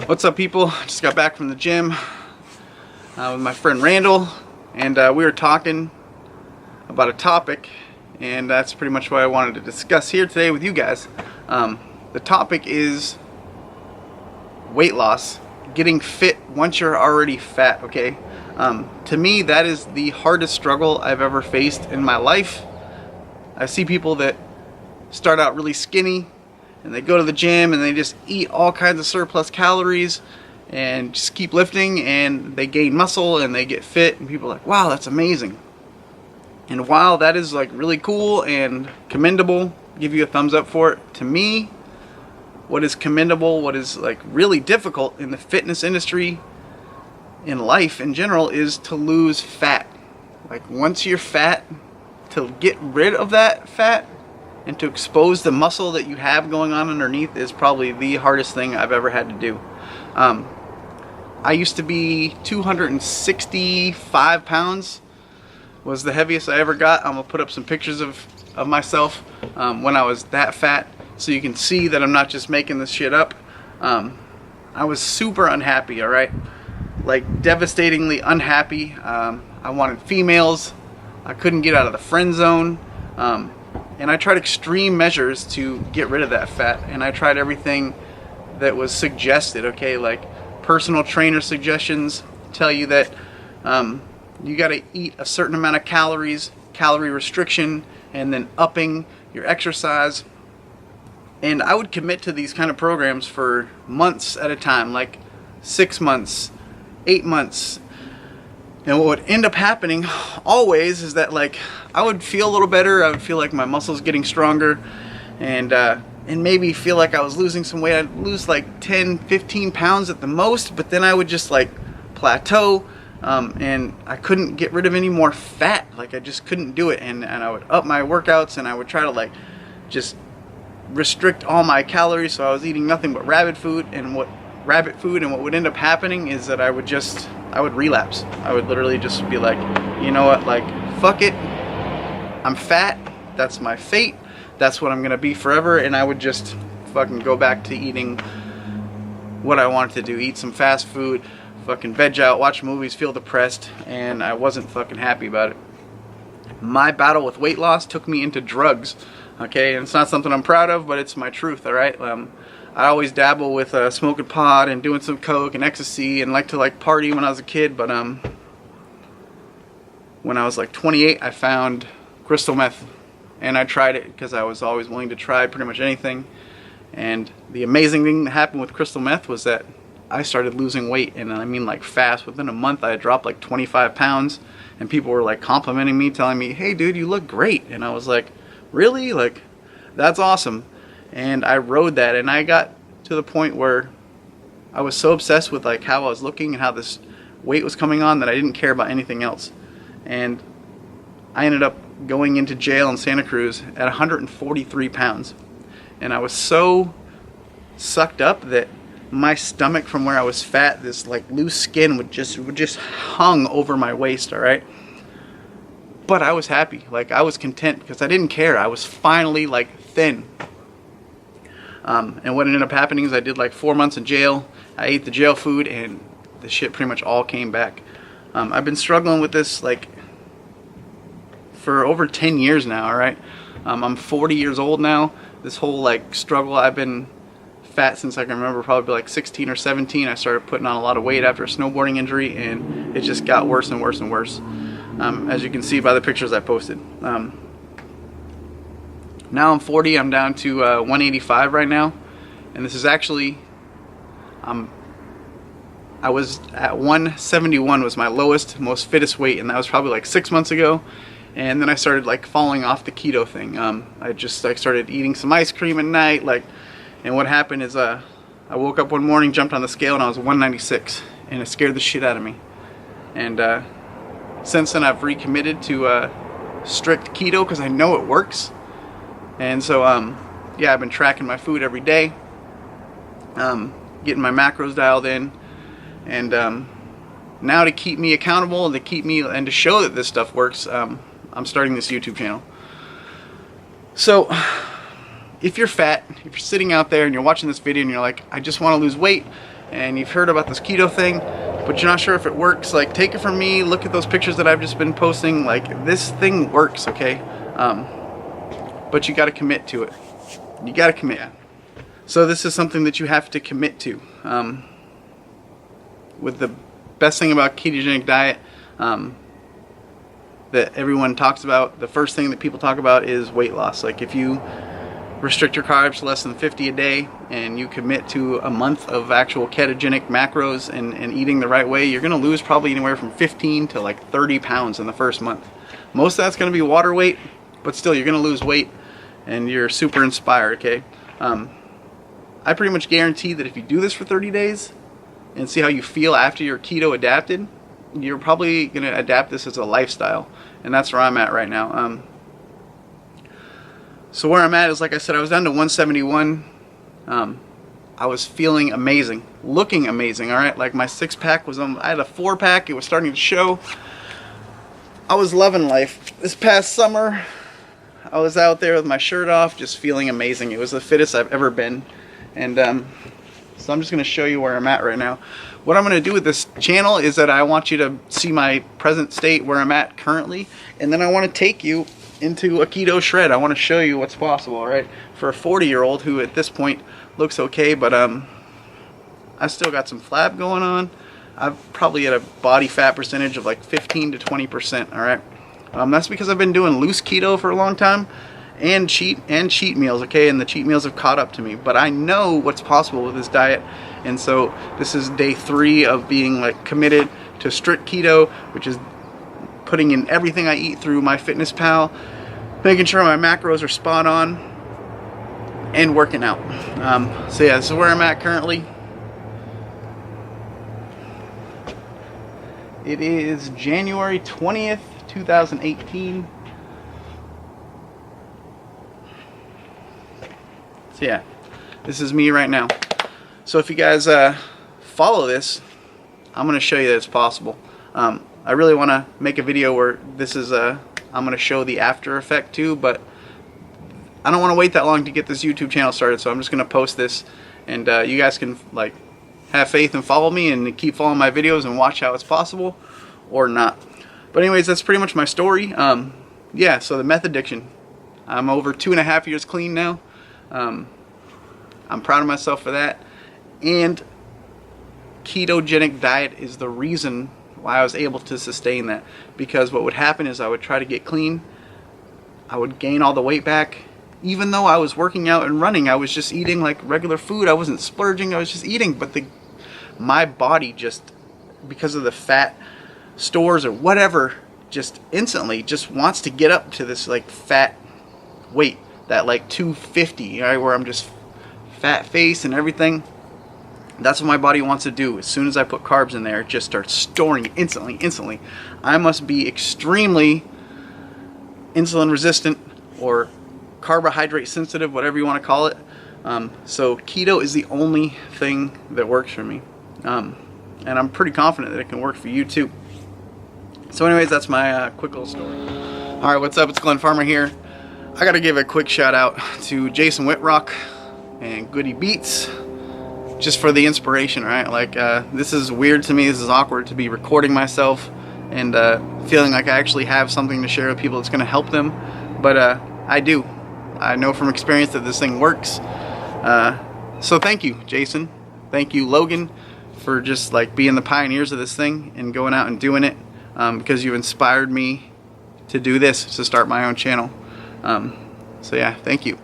What's up, people? Just got back from the gym with my friend Randall, and we were talking about a topic, and that's pretty much what I wanted to discuss here today with you guys. The topic is weight loss, getting fit once you're already fat, okay? To me, that is the hardest struggle I've ever faced in my life. I see people that start out really skinny, and they go to the gym and they just eat all kinds of surplus calories and just keep lifting, and they gain muscle and they get fit, and people are like, wow, that's amazing. And while that is like really cool and commendable, give you a thumbs up for it, to me, what is commendable, what is like really difficult in the fitness industry, in life in general, is to lose fat. Like, once you're fat, to get rid of that fat and to expose the muscle that you have going on underneath is probably the hardest thing I've ever had to do. I used to be 265 pounds, was the heaviest I ever got. I'm gonna put up some pictures of myself when I was that fat, so you can see that I'm not just making this shit up. I was super unhappy, alright? Like, devastatingly unhappy. I wanted females. I couldn't get out of the friend zone. And I tried extreme measures to get rid of that fat, and I tried everything that was suggested, okay? Like, personal trainer suggestions tell you that you got to eat a certain amount of calories, calorie restriction, and then upping your exercise. And I would commit to these kind of programs for months at a time, like 6 months, 8 months. And what would end up happening always is that, like, I would feel a little better. I would feel like my muscles getting stronger, and maybe feel like I was losing some weight. I'd lose like 10, 15 pounds at the most, but then I would just like plateau, and I couldn't get rid of any more fat. Like, I just couldn't do it, and I would up my workouts, and I would try to like just restrict all my calories, so I was eating nothing but rabbit food, and what would end up happening is that I would relapse. I would literally just be like, you know what, like, fuck it, I'm fat, that's my fate, that's what I'm gonna be forever, and I would just fucking go back to eating what I wanted to do, eat some fast food, fucking veg out, watch movies, feel depressed, and I wasn't fucking happy about it. My battle with weight loss took me into drugs, okay, and it's not something I'm proud of, but it's my truth, alright? I always dabble with smoking pot and doing some coke and ecstasy, and like to like party when I was a kid, but when I was like 28, I found crystal meth, and I tried it because I was always willing to try pretty much anything. And the amazing thing that happened with crystal meth was that I started losing weight, and I mean like fast. Within a month I had dropped like 25 pounds, and people were like complimenting me, telling me, hey dude, you look great. And I was like, really? Like, that's awesome. And I rode that, and I got to the point where I was so obsessed with like how I was looking and how this weight was coming on that I didn't care about anything else. And I ended up going into jail in Santa Cruz at 143 pounds. And I was so sucked up that my stomach, from where I was fat, this like loose skin would just hung over my waist, alright? But I was happy. Like, I was content because I didn't care. I was finally like thin. And what ended up happening is I did like 4 months in jail. I ate the jail food, and the shit pretty much all came back. I've been struggling with this like for over 10 years now, alright? I'm 40 years old now. This whole like struggle, I've been fat since I can remember, probably like 16 or 17. I started putting on a lot of weight after a snowboarding injury, and it just got worse and worse and worse. As you can see by the pictures I posted. Now I'm 40, I'm down to 185 right now, and this is actually, I was at 171 was my lowest, most fittest weight, and that was probably like 6 months ago. And then I started like falling off the keto thing. I started eating some ice cream at night, like, and what happened is I woke up one morning, jumped on the scale, and I was 196, and it scared the shit out of me. And since then I've recommitted to strict keto because I know it works. And so yeah, I've been tracking my food every day, getting my macros dialed in, and now to keep me accountable and to show that this stuff works, I'm starting this YouTube channel. So if you're fat, if you're sitting out there and you're watching this video and you're like, I just want to lose weight, and you've heard about this keto thing, but you're not sure if it works, like, take it from me, look at those pictures that I've just been posting. Like, this thing works, okay? But you got to commit to it. You got to commit. So this is something that you have to commit to. With the best thing about ketogenic diet that everyone talks about, the first thing that people talk about is weight loss. Like, if you restrict your carbs to less than 50 a day and you commit to a month of actual ketogenic macros and eating the right way, you're going to lose probably anywhere from 15 to like 30 pounds in the first month. Most of that's going to be water weight, but still you're going to lose weight and you're super inspired, okay? I pretty much guarantee that if you do this for 30 days and see how you feel after you're keto adapted, you're probably going to adapt this as a lifestyle. And that's where I'm at right now. So where I'm at is, like I said, I was down to 171. I was feeling amazing, looking amazing, all right? Like, my six-pack was on, I had a four-pack, it was starting to show. I was loving life. This past summer, I was out there with my shirt off, just feeling amazing. It was the fittest I've ever been. And so I'm just going to show you where I'm at right now. What I'm going to do with this channel is that I want you to see my present state, where I'm at currently, and then I want to take you into a keto shred. I want to show you what's possible, right? For a 40-year-old who at this point looks okay, but I still got some flab going on. I'm probably at a body fat percentage of like 15 to 20%, all right? That's because I've been doing loose keto for a long time, and cheat meals, okay? And the cheat meals have caught up to me, but I know what's possible with this diet. And so this is day 3 of being like committed to strict keto, which is putting in everything I eat through MyFitnessPal, making sure my macros are spot on, and working out. So yeah, this is where I'm at currently. It is January 20th, 2018. So yeah, this is me right now. So if you guys follow this, I'm going to show you that it's possible. I really want to make a video where this is I'm going to show the after effect too, but I don't want to wait that long to get this YouTube channel started, so I'm just going to post this, and you guys can like have faith and follow me and keep following my videos and watch how it's possible or not. But anyways, that's pretty much my story. Yeah, so the meth addiction. I'm over 2.5 years clean now. I'm proud of myself for that, and ketogenic diet is the reason why I was able to sustain that, because what would happen is I would try to get clean, I would gain all the weight back. Even though I was working out and running, I was just eating like regular food. I wasn't splurging, I was just eating, but my body just, because of the fat stores or whatever, just instantly just wants to get up to this like fat weight, that like 250, right, where I'm just fat face and everything. That's what my body wants to do. As soon as I put carbs in there, it just starts storing it instantly. I must be extremely insulin resistant or carbohydrate sensitive, whatever you want to call it. So keto is the only thing that works for me. And I'm pretty confident that it can work for you too. So anyways, that's my quick little story. Alright, what's up? It's Glenn Farmer here. I gotta give a quick shout out to Jason Whitrock and Goody Beats, just for the inspiration, right? Like, this is weird to me, this is awkward to be recording myself and feeling like I actually have something to share with people that's gonna help them, but I do. I know from experience that this thing works. So thank you, Jason. Thank you, Logan, for just like being the pioneers of this thing and going out and doing it, because you inspired me to do this, to start my own channel. So yeah, thank you.